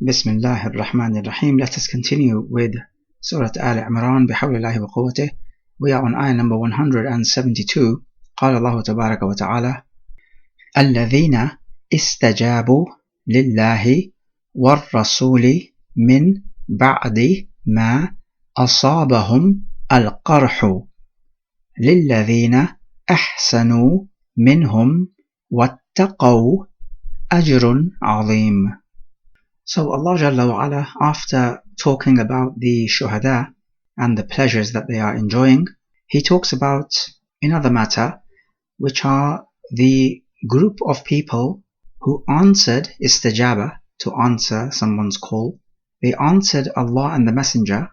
Bismillahir Rahmanir Rahim. Let us continue with Surah Aal-Imraan bihawlillahi wa quwwatih. We are on ayah number 172. قال الله تبارك وتعالى الذين استجابوا لله والرسول من بعد ما أصابهم القرح للذين أحسنوا منهم واتقوا أجر عظيم. So Allah Jalla wa Ala, after talking about the shuhada and the pleasures that they are enjoying, He talks about another matter, which are the group of people who answered istajaba, to answer someone's call. They answered Allah and the Messenger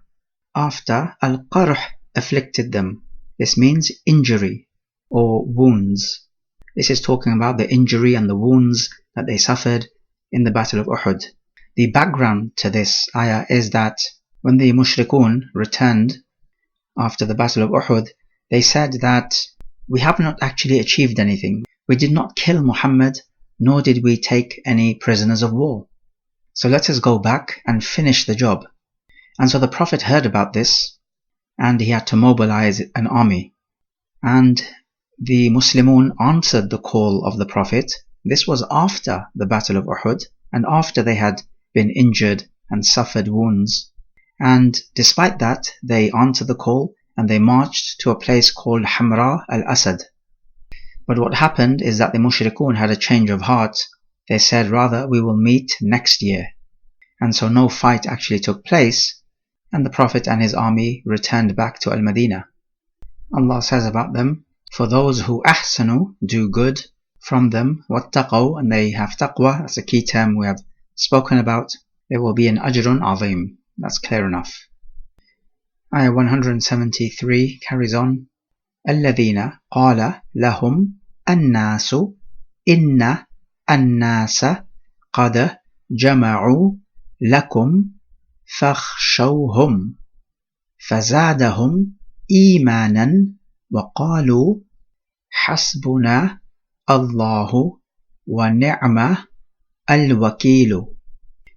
after al-qarh afflicted them. This means injury or wounds. This is talking about the injury and the wounds that they suffered in the Battle of Uhud. The background to this ayah is that when the mushrikun returned after the Battle of Uhud, they said that we have not actually achieved anything. We did not kill Muhammad, nor did we take any prisoners of war. So let us go back and finish the job. And so the Prophet heard about this, and he had to mobilize an army. And the Muslimun answered the call of the Prophet. This was after the Battle of Uhud, and after they had been injured and suffered wounds. And despite that, they answered the call and they marched to a place called Hamra al-Asad. But what happened is that the mushrikun had a change of heart. They said, rather, we will meet next year. And so no fight actually took place, and the Prophet and his army returned back to Al-Madinah. Allah says about them, for those who ahsanu, do good from them, wattaqaw, and they have taqwa, that's a key term we have spoken about, there will be an ajrun azim. That's clear enough. Ayah 173 carries on. الذين قال لهم الناس إن الناس قد جمعوا لكم فاخشوهم فزادهم إيمانا وقالوا حسبنا الله ونعم الوكيل.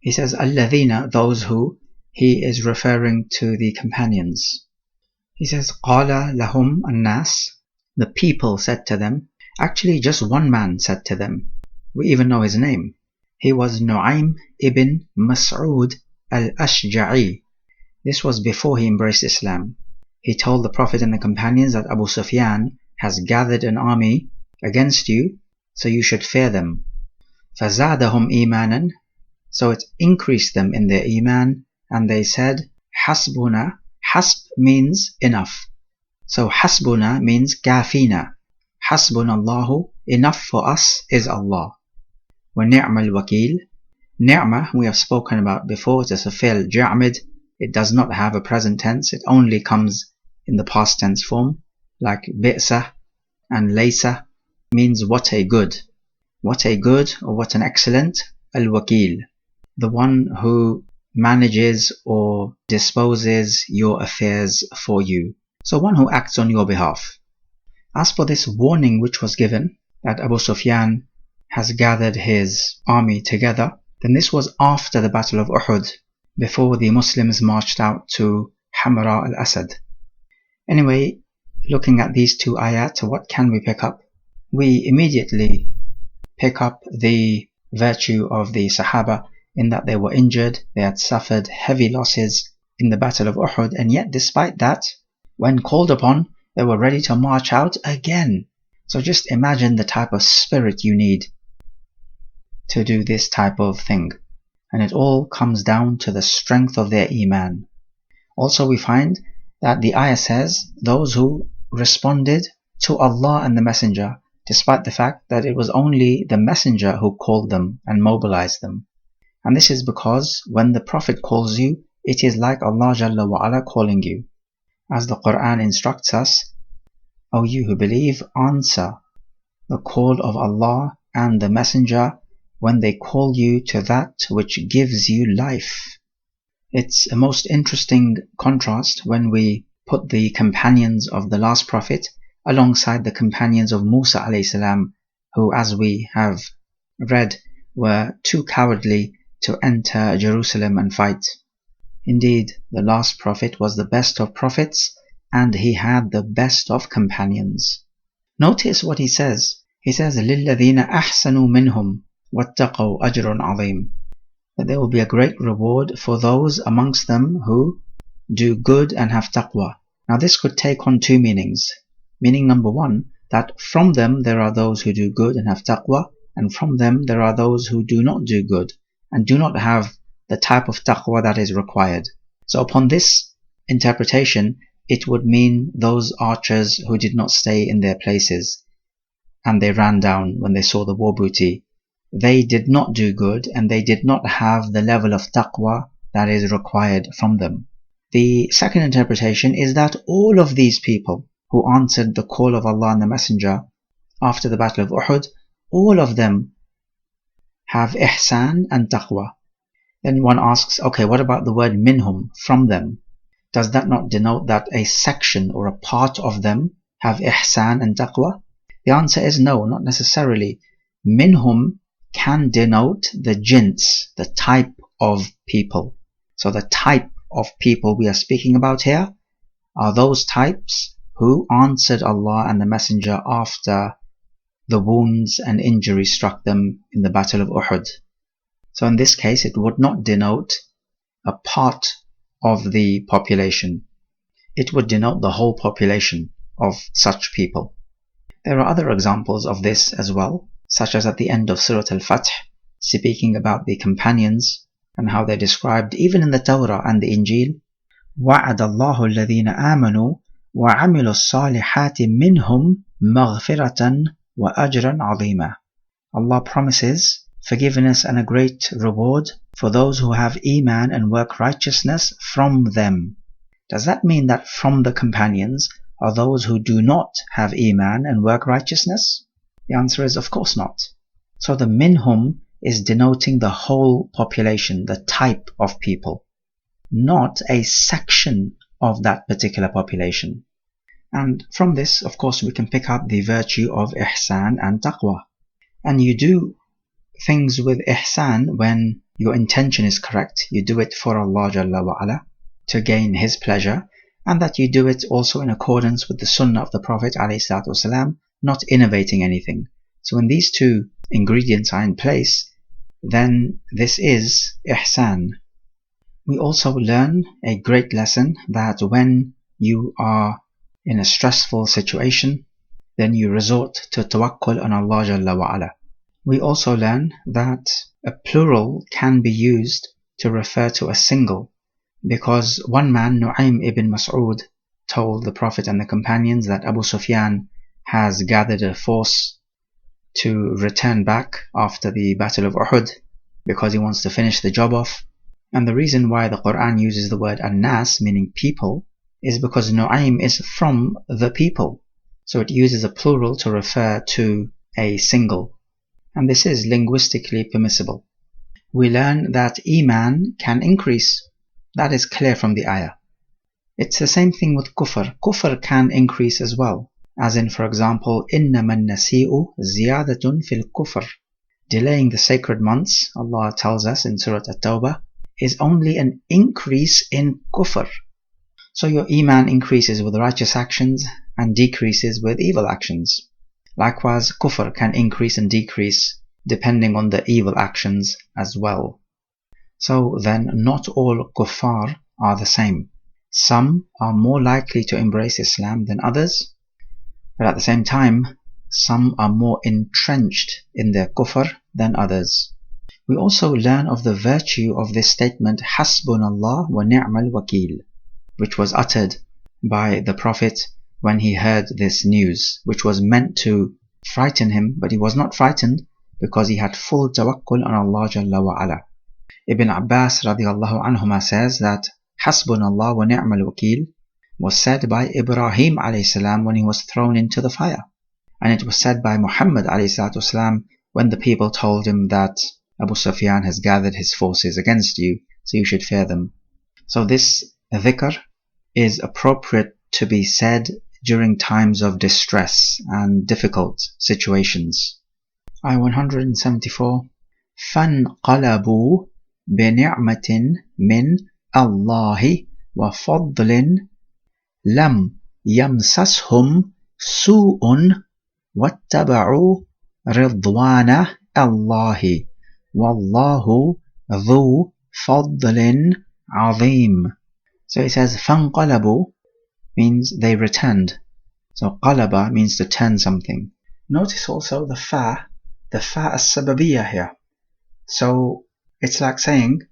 He says الذين, those who, he is referring to the companions. He says قال لهم الناس, the people said to them. Actually just one man said to them. We even know his name. He was Nu'aym ibn Mas'ud al-Ashja'i. This was before he embraced Islam. He told the Prophet and the companions that Abu Sufyan has gathered an army against you, so you should fear them. فَزَادَهُمْ إِيمَانًا, so it increased them in their iman, and they said, Hasbuna. Hasb means enough. So Hasbuna means kafina. Hasbunallahu, enough for us is Allah. Wa ni'mal wakil. Ni'mah, we have spoken about before, it is a fi'l ja'mid. It does not have a present tense, it only comes in the past tense form, like bi'sa and laysa, means what a good. What a good, or what an excellent, al-wakil, the one who manages or disposes your affairs for you. So one who acts on your behalf. As for this warning which was given, that Abu Sufyan has gathered his army together, then this was after the Battle of Uhud, before the Muslims marched out to Hamra al-Asad. Anyway, looking at these two ayat, what can we pick up? We immediately pick up the virtue of the Sahaba, in that they were injured, they had suffered heavy losses in the Battle of Uhud, and yet despite that, when called upon, they were ready to march out again. So just imagine the type of spirit you need to do this type of thing. And it all comes down to the strength of their iman. Also we find that the ayah says, those who responded to Allah and the Messenger, despite the fact that it was only the Messenger who called them and mobilized them. And this is because when the Prophet calls you, it is like Allah Jalla wa Ala calling you. As the Quran instructs us, O you who believe, answer the call of Allah and the Messenger when they call you to that which gives you life. It's a most interesting contrast when we put the companions of the last Prophet alongside the companions of Musa alayhi salam, who, as we have read, were too cowardly to enter Jerusalem and fight. Indeed, the last prophet was the best of prophets, and he had the best of companions. Notice what he says. He says, لِلَّذِينَ أَحْسَنُوا مِنْهُمْ وَاتَّقَوْا أَجْرٌ عَظِيمٌ. That there will be a great reward for those amongst them who do good and have taqwa. Now this could take on two meanings. Meaning number one, that from them there are those who do good and have taqwa, and from them there are those who do not do good and do not have the type of taqwa that is required. So upon this interpretation, it would mean those archers who did not stay in their places and they ran down when they saw the war booty. They did not do good and they did not have the level of taqwa that is required from them. The second interpretation is that all of these people who answered the call of Allah and the Messenger after the Battle of Uhud, all of them have ihsan and taqwa. Then one asks, okay, what about the word minhum, from them? Does that not denote that a section or a part of them have ihsan and taqwa? The answer is no, not necessarily. Minhum can denote the jins, the type of people. So the type of people we are speaking about here are those types who answered Allah and the Messenger after the wounds and injuries struck them in the Battle of Uhud. So in this case, it would not denote a part of the population. It would denote the whole population of such people. There are other examples of this as well, such as at the end of Surah Al-Fath, speaking about the companions and how they're described even in the Torah and the Injil. وَعَدَ اللَّهُ الَّذِينَ آمَنُوا وَعَمِلُوا الصَّالِحَاتِ مِنْهُمْ مَغْفِرَةً وَأَجْرًا عَظِيمًا. Allah promises forgiveness and a great reward for those who have Iman and work righteousness from them. Does that mean that from the companions are those who do not have Iman and work righteousness? The answer is of course not. So the minhum is denoting the whole population, the type of people, not a section of that particular population. And from this, of course, we can pick up the virtue of ihsan and taqwa. And you do things with ihsan when your intention is correct. You do it for Allah Jalla wa Ala to gain His pleasure, and that you do it also in accordance with the sunnah of the Prophet ﷺ, not innovating anything. So when these two ingredients are in place, then this is ihsan. We also learn a great lesson that when you are in a stressful situation, then you resort to tawakkul on Allah Jalla wa Ala. We also learn that a plural can be used to refer to a single, because one man, Nu'aym ibn Mas'ud, told the Prophet and the companions that Abu Sufyan has gathered a force to return back after the Battle of Uhud because he wants to finish the job off. And the reason why the Quran uses the word an-nas, meaning people, is because Nu'aym is from the people. So it uses a plural to refer to a single. And this is linguistically permissible. We learn that Iman can increase. That is clear from the ayah. It's the same thing with kufr. Kufr can increase as well. As in, for example, إِنَّمَا النَّسِيءُ زِيَادَةٌ فِي الْكُفْرِ. Delaying the sacred months, Allah tells us in Surah At-Tawbah, is only an increase in kufr. So your Iman increases with righteous actions and decreases with evil actions. Likewise, kufr can increase and decrease depending on the evil actions as well. So then, not all kuffar are the same. Some are more likely to embrace Islam than others, but at the same time, some are more entrenched in their kufr than others. We also learn of the virtue of this statement, Hasbunallah wa ni'mal wakil, which was uttered by the Prophet when he heard this news, which was meant to frighten him, but he was not frightened because he had full tawakkul on Allah Jalla wa Ala. Ibn Abbas radiallahu anhuma says that Hasbunallah wa ni'mal wakil was said by Ibrahim alayhi salam when he was thrown into the fire, and it was said by Muhammad alayhi salam when the people told him that Abu Sufyan has gathered his forces against you, so you should fear them. So this dhikr is appropriate to be said during times of distress and difficult situations. Ayah 174. فَانْقَلَبُوا بنعمة من الله وفضل لم يمسسهم سوء واتبعوا رضوان الله والله ذو فضل عظيم. So it says فانقلبوا means they returned. So qalaba means to turn something. Notice also the fa as-sababiyya here. So it's like saying,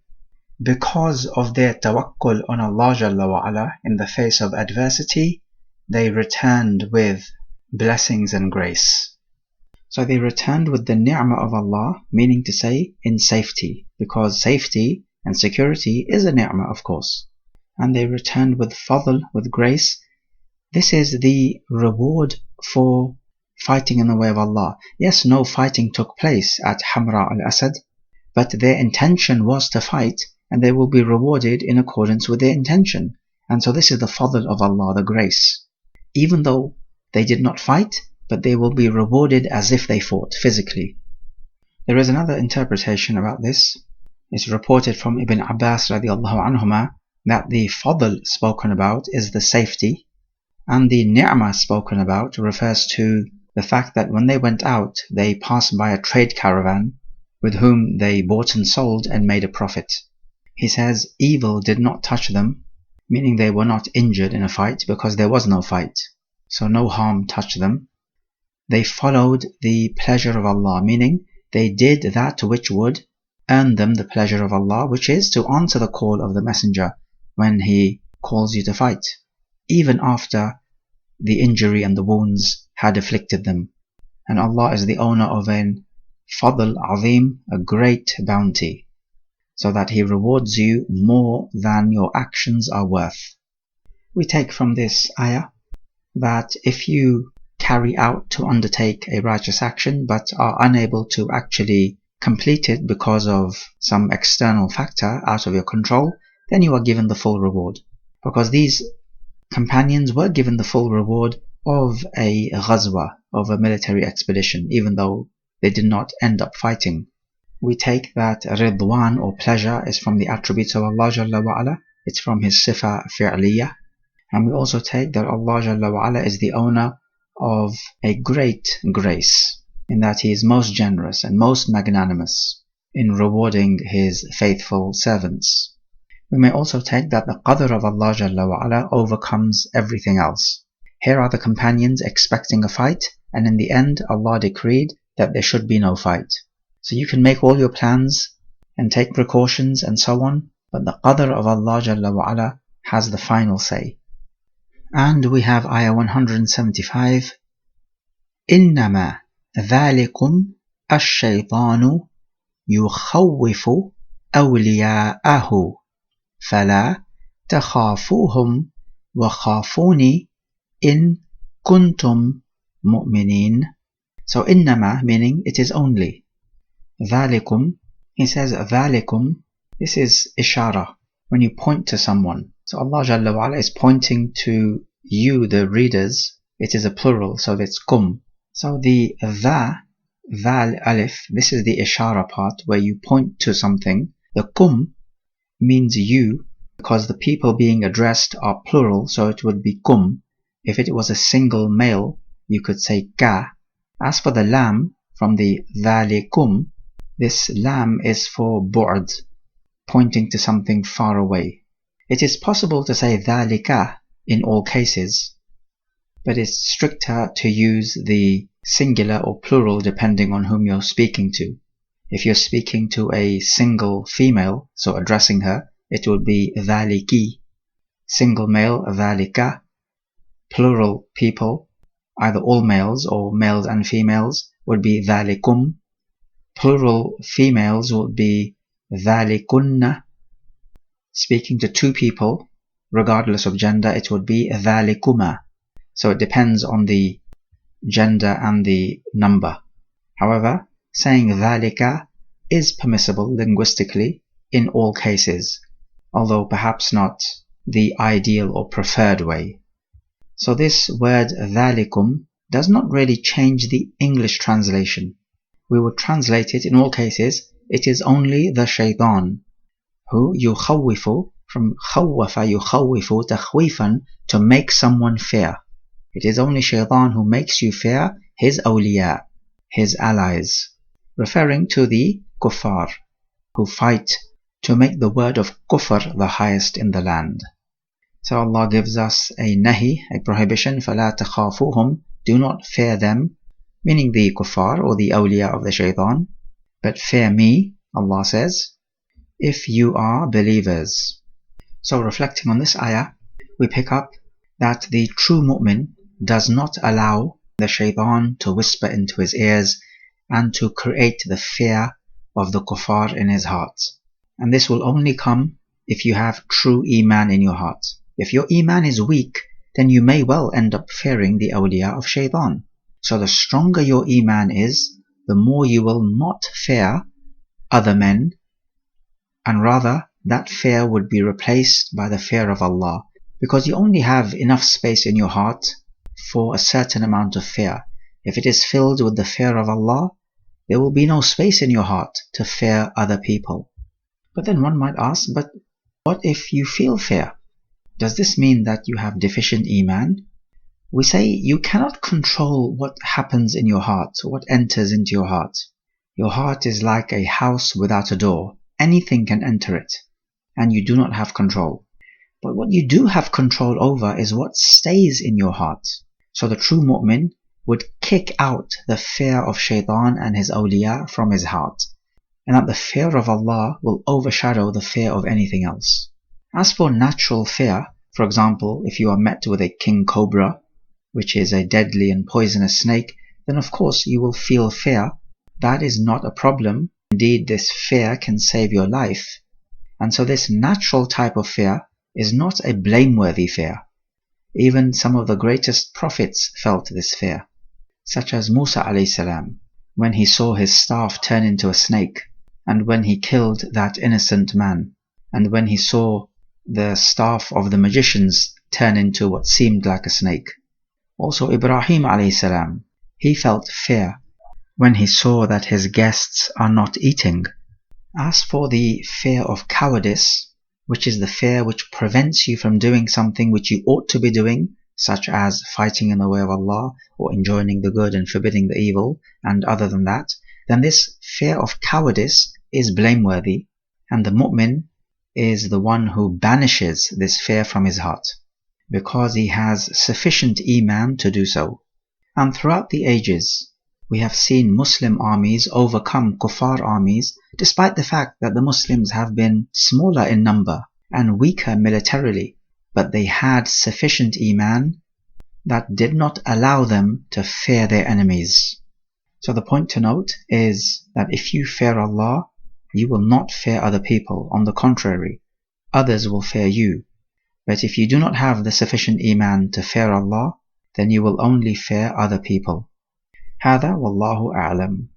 because of their tawakkul on Allah Jalla wa Ala in the face of adversity, they returned with blessings and grace. So they returned with the ni'mah of Allah, meaning to say in safety, because safety and security is a ni'mah, of course. And they returned with fadl, with grace. This is the reward for fighting in the way of Allah. Yes, no fighting took place at Hamra al-Asad, but their intention was to fight, and they will be rewarded in accordance with their intention. And so this is the fadl of Allah, the grace. Even though they did not fight, but they will be rewarded as if they fought physically. There is another interpretation about this. It's reported from Ibn Abbas radiallahu anhuma that the fadl spoken about is the safety, and the ni'mah spoken about refers to the fact that when they went out, they passed by a trade caravan with whom they bought and sold and made a profit. He says evil did not touch them, meaning they were not injured in a fight because there was no fight. So no harm touched them. They followed the pleasure of Allah, meaning they did that which would earn them the pleasure of Allah, which is to answer the call of the Messenger when he calls you to fight, even after the injury and the wounds had afflicted them. And Allah is the owner of an fadl azim, a great bounty, so that He rewards you more than your actions are worth. We take from this ayah that if you carry out to undertake a righteous action but are unable to actually complete it because of some external factor out of your control, then you are given the full reward. Because these companions were given the full reward of a ghazwa, of a military expedition, even though they did not end up fighting. We take that ridwan or pleasure is from the attributes of Allah Jalla wa Ala. It's from His sifa fi'liyah. And we also take that Allah Jalla wa Ala is the owner of a great grace, in that He is most generous and most magnanimous in rewarding His faithful servants. We may also take that the qadr of Allah Jalla wa Ala overcomes everything else. Here are the companions expecting a fight, and in the end Allah decreed that there should be no fight. So you can make all your plans and take precautions and so on, but the qadr of Allah Jalla wa Ala has the final say. And we have ayah 175. إنما ذلكم الشيطان يخوف أولياءه فلا تخافوهم وخافوني إن كنتم مؤمنين. So إنما meaning it is only. ذلكم, he says ذلكم, this is ishara, when you point to someone. So Allah Jalla wa Ala is pointing to you, the readers. It is a plural, so that's kum. So the val alif, this is the ishara part where you point to something. The kum means you, because the people being addressed are plural, so it would be kum. If it was a single male, you could say ka. As for the lam, from the dhalikum, this lam is for bu'd, pointing to something far away. It is possible to say dhalika in all cases, but it's stricter to use the singular or plural depending on whom you're speaking to. If you're speaking to a single female, so addressing her, it would be dhaliki. Single male, dhalika. Plural people, either all males or males and females, would be dhalikum. Plural females would be dhalikunna. Speaking to two people, regardless of gender, it would be dhalikuma. So it depends on the gender and the number. However, saying dhalika is permissible linguistically in all cases, although perhaps not the ideal or preferred way. So this word dhalikum does not really change the English translation. We would translate it in all cases, it is only the shaitan. who يخوف, from خوف يخوف تخويفا, to make someone fear. It is only shaitan who makes you fear his awliya, his allies, referring to the kuffar, who fight to make the word of kufr the highest in the land. So Allah gives us a nahi, a prohibition, فَلَا تَخَافُوهُمْ, do not fear them, meaning the kuffar or the awliya of the shaitan, but fear me, Allah says, if you are believers. So reflecting on this ayah, we pick up that the true mu'min does not allow the shaitan to whisper into his ears and to create the fear of the kuffar in his heart. And this will only come if you have true iman in your heart. If your iman is weak, then you may well end up fearing the awliya of shaitan. So the stronger your iman is, the more you will not fear other men, and rather that fear would be replaced by the fear of Allah, because you only have enough space in your heart for a certain amount of fear. If it is filled with the fear of Allah, there will be no space in your heart to fear other people. But then one might ask, but what if you feel fear? Does this mean that you have deficient iman? We say you cannot control what happens in your heart, what enters into your heart. Your heart is like a house without a door. Anything can enter it, and you do not have control. But what you do have control over is what stays in your heart. So the true mu'min would kick out the fear of shaitan and his awliya from his heart, and that the fear of Allah will overshadow the fear of anything else. As for natural fear, for example, if you are met with a king cobra, which is a deadly and poisonous snake, then of course you will feel fear. That is not a problem. Indeed, this fear can save your life. And so this natural type of fear is not a blameworthy fear. Even some of the greatest prophets felt this fear, such as Musa alayhi salam, when he saw his staff turn into a snake, and when he killed that innocent man, and when he saw the staff of the magicians turn into what seemed like a snake. Also Ibrahim alayhi salam, he felt fear when he saw that his guests are not eating. As for the fear of cowardice, which is the fear which prevents you from doing something which you ought to be doing, such as fighting in the way of Allah, or enjoining the good and forbidding the evil, and other than that, then this fear of cowardice is blameworthy, and the mu'min is the one who banishes this fear from his heart, because he has sufficient iman to do so. And throughout the ages, we have seen Muslim armies overcome kuffar armies, despite the fact that the Muslims have been smaller in number and weaker militarily, but they had sufficient iman that did not allow them to fear their enemies. So the point to note is that if you fear Allah, you will not fear other people. On the contrary, others will fear you. But if you do not have the sufficient iman to fear Allah, then you will only fear other people. هذا والله أعلم.